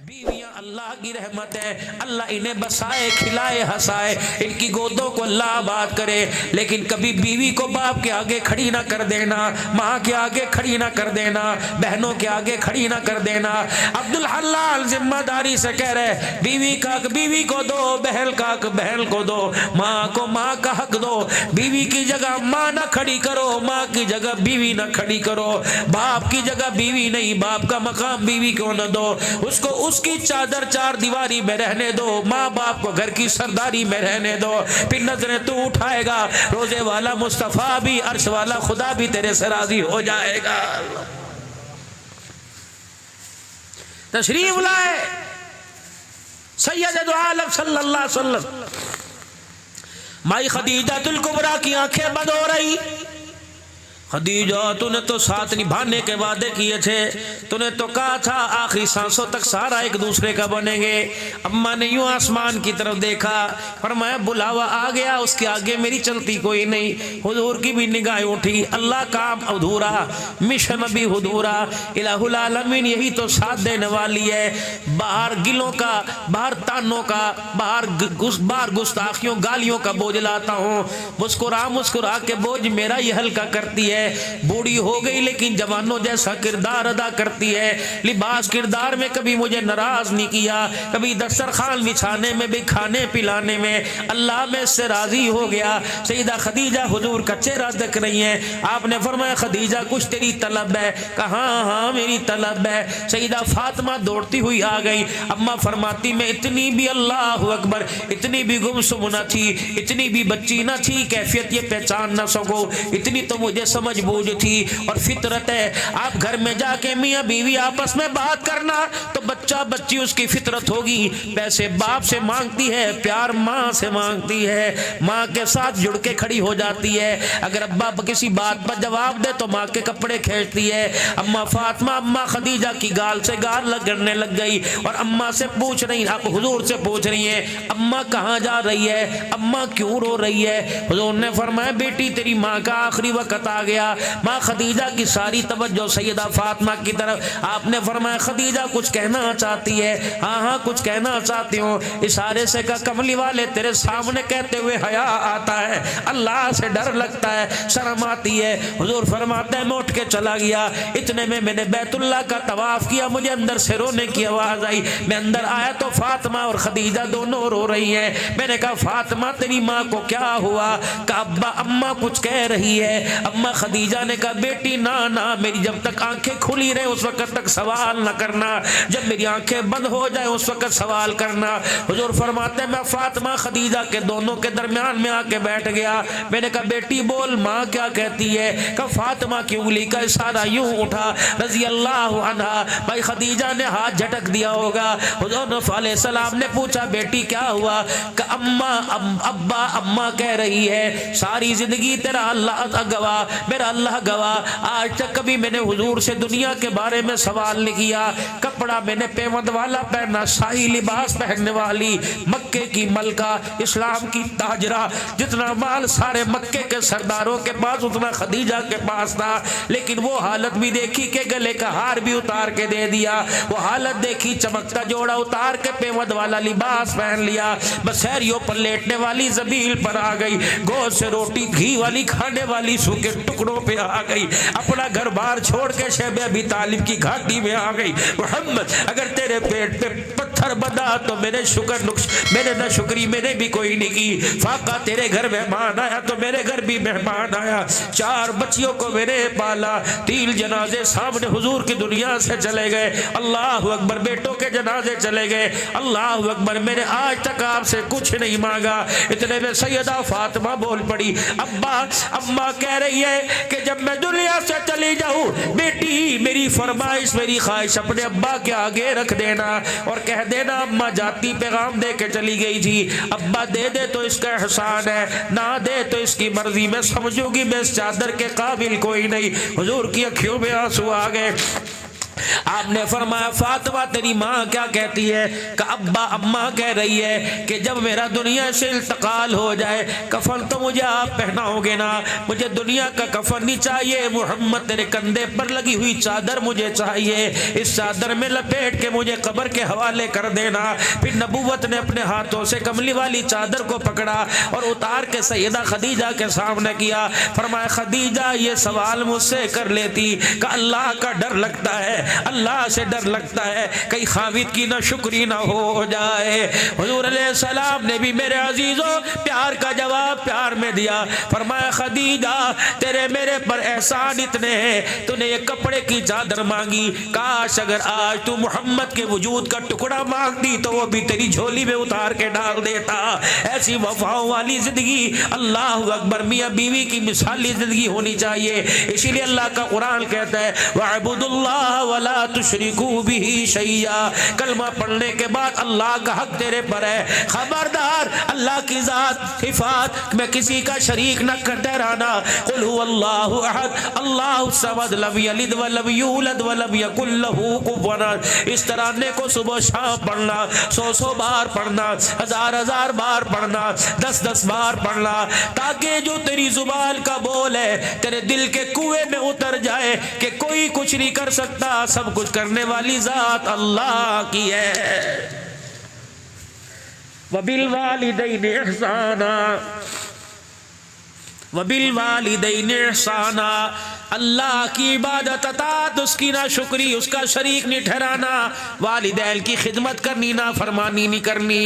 بیویاں اللہ کی رحمت ہے، اللہ انہیں بسائے کھلائے ہنسائے، ان کی گودوں کو اللہ آباد کرے، لیکن کبھی بیوی کو باپ کے آگے کھڑی نہ کر دینا، ماں کے آگے کھڑی نہ کر دینا، بہنوں کے آگے کھڑی نہ کر دینا۔ عبدالحلال ذمہ داری سے کہہ رہے بیوی کا حق بیوی کو دو، بہن کا حق بہن کو دو، ماں کو ماں کا حق دو، بیوی کی جگہ ماں نہ کھڑی کرو، ماں کی جگہ بیوی نہ کھڑی کرو، باپ کی جگہ بیوی نہیں، باپ کا مقام بیوی کو نہ دو، اس کو اس کی چادر چار دیواری میں رہنے دو، ماں باپ کو گھر کی سرداری میں رہنے دو، پھر نظریں تو اٹھائے گا، روزے والا مصطفیٰ بھی عرش والا خدا بھی تیرے سے راضی ہو جائے گا۔ تشریف لائے سید عالم صلی اللہ علیہ وسلم، مائی خدیجہ الکبریٰ کی آنکھیں بند ہو رہی۔ خدیجہ تو نے تو ساتھ نبھانے کے وعدے کیے تھے، تو نے تو کہا تھا آخری سانسوں تک سارا ایک دوسرے کا بنیں گے۔ اماں نے یوں آسمان کی طرف دیکھا، فرمایا بلاوا آ گیا، اس کے آگے میری چلتی کوئی نہیں۔ حضور کی بھی نگاہیں اٹھی، اللہ کام ادھورا، مشن بھی ادھورا، الہ العالمین یہی تو ساتھ دینے والی ہے۔ باہر گلوں کا، باہر تانوں کا، باہر گستاخیوں گالیوں کا بوجھ لاتا ہوں، مسکرا مسکرا کے بوجھ میرا یہ ہلکا کرتی ہے۔ بوڑھی ہو گئی لیکن جوانوں جیسا کردار ادا کرتی ہے، لباس کردار میں کبھی مجھے ناراض نہیں کیا، کبھی دسترخوان بچھانے میں بھی کھانے پلانے میں اللہ میں اس سے راضی ہو گیا۔ سیدہ خدیجہ حضور کا چہرہ دیکھ رہی ہیں، آپ نے فرمایا خدیجہ کچھ تیری طلب ہے؟ کہا ہاں میری طلب ہے۔ سیدہ فاطمہ دوڑتی ہوئی آ گئی، اماں فرماتی میں اتنی بھی اللہ اکبر اتنی بھی گمسم نہ تھی، اتنی بھی بچی نہ تھی کیفیت یہ پہچان نہ سکو، اتنی تو مجھے سمجھ بوجھ تھی اور فطرت ہے۔ آپ گھر میں جا کے میاں بیوی آپس میں بات کرنا تو بچہ بچی اس کی فطرت ہوگی، پیسے باپ سے مانگتی ہے، پیار ماں سے مانگتی ہے، ماں کے ساتھ جڑ کے کھڑی ہو جاتی ہے، اگر ابا کسی بات پر جواب دے تو ماں کے کپڑے کھینچتی ہے۔ اماں فاطمہ اماں خدیجہ کی گال سے گال لگنے لگ گئی اور اماں سے پوچھ رہی، آپ حضور سے پوچھ رہی ہیں اماں کہاں جا رہی ہے، اماں کیوں رو رہی ہے؟ حضور نے فرمایا بیٹی تیری ماں کا آخری وقت آ گیا۔ ماں خدیجہ کی ساری توجہ سیدہ فاطمہ کی طرف، آپ نے فرمایا خدیجہ کچھ کہنا چاہتی ہے؟ ہاں ہاں کچھ کہنا چاہتی ہوں۔ اشارے سے کہا کملی والے تیرے سامنے کہتے ہوئے حیا آتا ہے، اللہ سے ڈر لگتا ہے، شرم آتی ہے۔ حضور فرماتے ہیں میں اٹھ کے چلا گیا، اتنے میں نے بیت اللہ کا طواف کیا، مجھے اندر سے رونے کی آواز آئی، میں اندر آیا تو فاطمہ اور خدیجہ دونوں رو رہی ہیں۔ میں نے کہا فاطمہ تیری ماں کو کیا ہوا؟ کہا ابا اماں کچھ کہہ رہی ہے۔ اماں خدیجہ نے کہا بیٹی نہ میری جب تک آنکھیں کھلی رہے اس وقت تک سوال نہ کرنا، جب میری آنکھیں بند ہو جائیں اس وقت سوال کرنا۔ حضور فرماتے ہیں میں فاطمہ خدیجہ کے دونوں کے درمیان میں آ کے بیٹھ گیا، میں نے کہا بیٹی بول ماں کیا کہتی ہے؟ کہا فاطمہ کی انگلی کا اشارہ یوں اٹھا رضی اللہ عنہا، بھائی خدیجہ نے ہاتھ جھٹک دیا ہوگا۔ حضور علیہ السلام نے پوچھا بیٹی کیا ہوا؟ کہ ابا اماں کہہ رہی ہے ساری زندگی تیرا اللہ گواہ، میرا اللہ گواہ، آج تک کبھی میں نے حضور سے دنیا کے بارے میں سوال نہیں کیا، کپڑا میں نے پیوند والا پہنا، شاہی لباس پہننے والی، مکے کی ملکہ، اسلام کی تاجرہ، جتنا مال سارے مکے کے سرداروں کے پاس اتنا خدیجہ کے پاس تھا، لیکن وہ حالت بھی دیکھی کہ گلے کا ہار بھی اتار کے دے دیا، وہ حالت دیکھی چمکتا جوڑا اتار کے پیوند والا لباس پہن لیا، بسیریوں پر لیٹنے والی زمین پر آ گئی، گوشت سے روٹی گھی والی کھانے والی سوکھے ٹکڑوں پہ آ گئی، اپنا گھر بار چھوڑ کے شیب ابی طالب کی گھاٹی میں آ گئی۔ محمد اگر تیرے پیٹ پہ پتھر بندھا تو میرے نہ شکری میں نے بھی کوئی نہیں کی، فاقہ تیرے گھر مہمان آیا تو میرے گھر بھی مہمان آیا، 4 بچیوں کو میں نے پالا، 3 جنازے سامنے حضور کی دنیا سے چلے گئے، اللہ اکبر، بیٹوں کے جنازے چلے گئے، اللہ اکبر، میں نے آج تک آپ سے کچھ نہیں مانگا۔ اتنے میں سیدہ فاطمہ بول پڑی ابا اماں کہہ رہی ہے کہ جب میں دنیا سے چلی جاؤں بیٹی میری فرمائش میری خواہش اپنے ابا کے آگے رکھ دینا اور کہہ دینا اماں جاتی پیغام دے کے چلی گئی تھی، ابا دے دے تو اس کا احسان ہے، نہ دے تو اس کی مرضی، میں سمجھوں گی میں اس چادر کے قابل کوئی نہیں۔ حضور کی اکھیوں میں آنسو آ گئے، آپ نے فرمایا فاطمہ تیری ماں کیا کہتی ہے؟ کہ ابا اماں کہہ رہی ہے کہ جب میرا دنیا سے انتقال ہو جائے کفن تو مجھے آپ پہناؤ گے نا، مجھے دنیا کا کفن نہیں چاہیے، محمد تیرے کندھے پر لگی ہوئی چادر مجھے چاہیے، اس چادر میں لپیٹ کے مجھے قبر کے حوالے کر دینا۔ پھر نبوت نے اپنے ہاتھوں سے کملی والی چادر کو پکڑا اور اتار کے سیدہ خدیجہ کے سامنے کیا۔ فرمایا خدیجہ یہ سوال مجھ سے کر لیتی کہ اللہ کا ڈر لگتا ہے، اللہ سے ڈر لگتا ہے کہیں خامد کی نہ شکری نہ ہو جائے۔ حضور علیہ السلام نے بھی میرے عزیزوں پیار کا جواب پیار میں دیا۔ فرمایا خدیجہ تیرے میرے پر احسان اتنے ہیں، تو نے یہ کپڑے کی چادر مانگی، کاش اگر آج تو محمد کے وجود کا ٹکڑا مانگ دی تو وہ بھی تیری جھولی میں اتار کے ڈال دیتا۔ ایسی وفاؤں والی زندگی، اللہ اکبر، میاں بیوی کی مثالی زندگی ہونی چاہیے۔ اسی لیے اللہ کا قرآن کہتا ہے وَاعْبُدُوا اللَّهَ وَلَا تُشْرِكُوا بِهِ شَيْئًا، کلمہ پڑھنے کے بعد اللہ کا حق تیرے پر ہے، خبردار اللہ کی ذات صفات میں کسی کا شریک نہ کرتے رہنا۔ قُلْ هُوَ اللَّهُ أَحَدٌ اللَّهُ الصَّمَدُ لَمْ يَلِدْ وَلَمْ يُولَدْ وَلَمْ يَكُنْ لَهُ كُفُوًا أَحَدٌ۔ اس ترانے کو صبح شام پڑھنا، 100 بار پڑھنا، 1000 بار پڑھنا، 10 بار پڑھنا، تاکہ جو تیری زبان کا بول ہے تیرے دل کے کنویں میں اتر جائے کہ کوئی کچھ نہیں کر سکتا، سب کچھ کرنے والی ذات اللہ کی ہے۔ وَبِالْوَالِدَيْنِ إِحْسَانًا وَبِالْوَالِدَيْنِ إِحْسَانًا، اللہ کی عبادت اطاعت، اس کی ناشکری، اس کا شریک نہیں ٹھہرانا، والدین کی خدمت کرنی، نافرمانی نہیں کرنی۔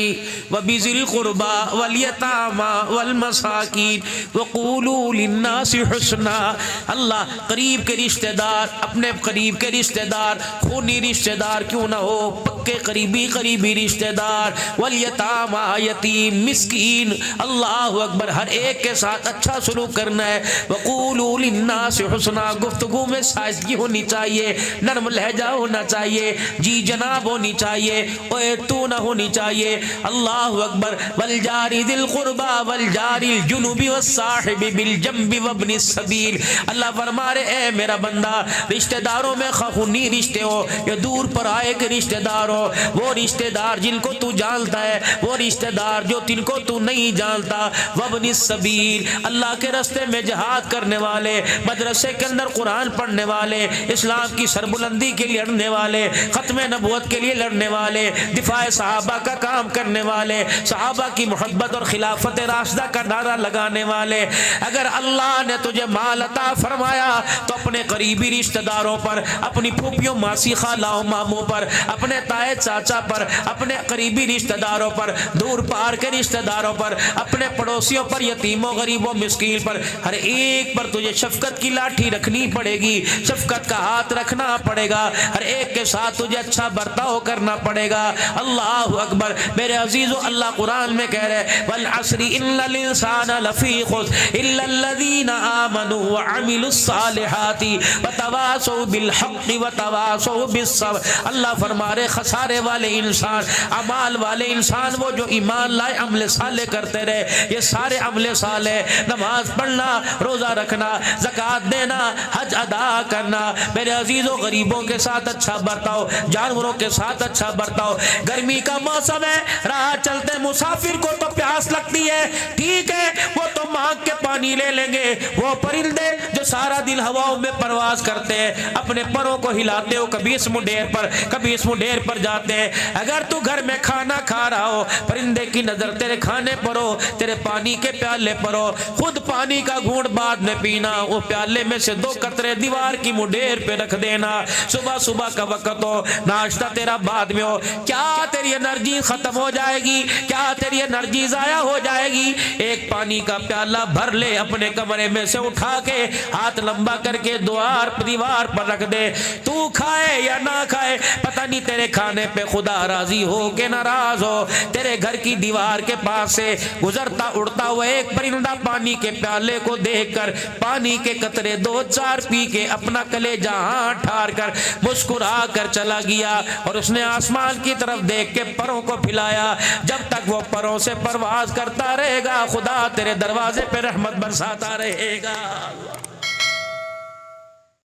وَبِذِي الْقُرْبَى وَالْيَتَامَى وَالْمَسَاكِينِ وَقُولُوا لِلنَّاسِ حُسْنًا، اللہ قریب کے رشتہ دار، اپنے قریب کے رشتہ دار، خونی رشتہ دار کیوں نہ ہو، پکے قریبی رشتہ دار، وَالْيَتَامَى یتیم مسکین، اللہ اکبر، ہر ایک کے ساتھ اچھا سلوک کرنا ہے۔ وَقُولُوا لِلنَّاسِ حُسْنًا، گفتگو میں سائزگی ہونی چاہیے، نرم لہجہ ہونا چاہیے، جی جناب ہونی چاہیے، اوے تو نہ ہونی چاہیے۔ اللہ اکبر۔ والجار ذی القربى والجار الجنب والصاحب بالجنب وابن السبیل، اللہ فرما رہے اے میرا بندہ، رشتہ داروں میں خونی رشتے ہو یا دور پر آئے کے رشتہ دار ہو، وہ رشتہ دار جن کو تو جانتا ہے، وہ رشتہ دار جو جن کو تو نہیں جانتا، وابن السبیل، اللہ کے راستے میں جہاد کرنے والے، مدرسے کے اندر قرآن پڑھنے والے، اسلام کی سربلندی کے لیے لڑنے والے، ختم نبوت کے لیے لڑنے والے، دفاع صحابہ کا کام کرنے والے، صحابہ کی محبت اور خلافت راشدہ کا نعرہ لگانے والے۔ اگر اللہ نے تجھے مال عطا فرمایا تو اپنے قریبی رشتہ داروں پر، اپنی پھوپھیوں ماسی خالاؤں ماموں پر، اپنے تائے چاچا پر، اپنے قریبی رشتہ داروں پر، دور پار کے رشتہ داروں پر، اپنے پڑوسیوں پر، یتیموں غریبوں مسکین پر، ہر ایک پر تجھے شفقت کی لاٹھی رکھنی پڑے گی، شفقت کا ہاتھ رکھنا پڑے گا، ہر ایک کے ساتھ تجھے اچھا برتاؤ کرنا پڑے گا۔ اللہ اکبر۔ میرے عزیزو، اللہ قرآن میں کہہ رہے والعصر ان الانسان لفی خسر الا الذین آمنوا وعملوا الصالحات وتواصوا بالحق وتواصوا بالصبر، اللہ فرما رہے خسارے والے انسان، اعمال والے انسان وہ جو ایمان لائے، عمل صالح کرتے رہے۔ یہ سارے عمل صالح، نماز پڑھنا، روزہ رکھنا، زکوٰۃ دینا، حج ادا کرنا، میرے عزیزوں غریبوں کے ساتھ اچھا برتاؤ، جانوروں کے ساتھ اچھا برتاؤ۔ گرمی کا موسم ہے، راہ چلتے مسافر کو تو پیاس لگتی ہے، ٹھیک ہے، وہ تو مانگ کے پانی لے لیں گے۔ وہ پرندے جو سارا دن ہواؤں میں پرواز کرتے ہیں، اپنے پروں کو ہلاتے ہو، کبھی اس منڈیر پر کبھی اس منڈیر پر جاتے ہیں۔ اگر تو گھر میں کھانا کھا رہا ہو، پرندے کی نظر تیرے کھانے پر ہو، تیرے پانی کے پیالے پر ہو، خود پانی کا گھونٹ بعد میں پینا، وہ پیالے میں سے 2 قطرے دیوار کی منڈیر پہ رکھ دینا۔ صبح کا وقت ہو، ناشتہ تیرا بعد میں ہو، کیا تیری انرجی ختم ہو جائے گی؟ کیا تیری انرجی ضائع ہو جائے گی؟ ایک پانی کا پیالہ بھر لے، اپنے کمرے میں سے اٹھا کے ہاتھ لمبا کر کے دیوار پر رکھ دے۔ تو کھائے یا نہ کھائے، پتہ نہیں تیرے کھانے پہ خدا راضی ہو کہ ناراض ہو۔ تیرے گھر کی دیوار کے پاس سے گزرتا اڑتا ہوا ایک پرندہ پانی کے پیالے کو دیکھ کر پانی کے قطرے 2-4 پی کے اپنا کلیجہ ہاتھ ٹھار کر مسکرا کر چلا گیا، اور اس نے آسمان کی طرف دیکھ کے پروں کو پھلایا۔ جب تک وہ پروں سے پرواز کرتا رہے گا، خدا تیرے دروازے پہ رحمت برساتا رہے گا۔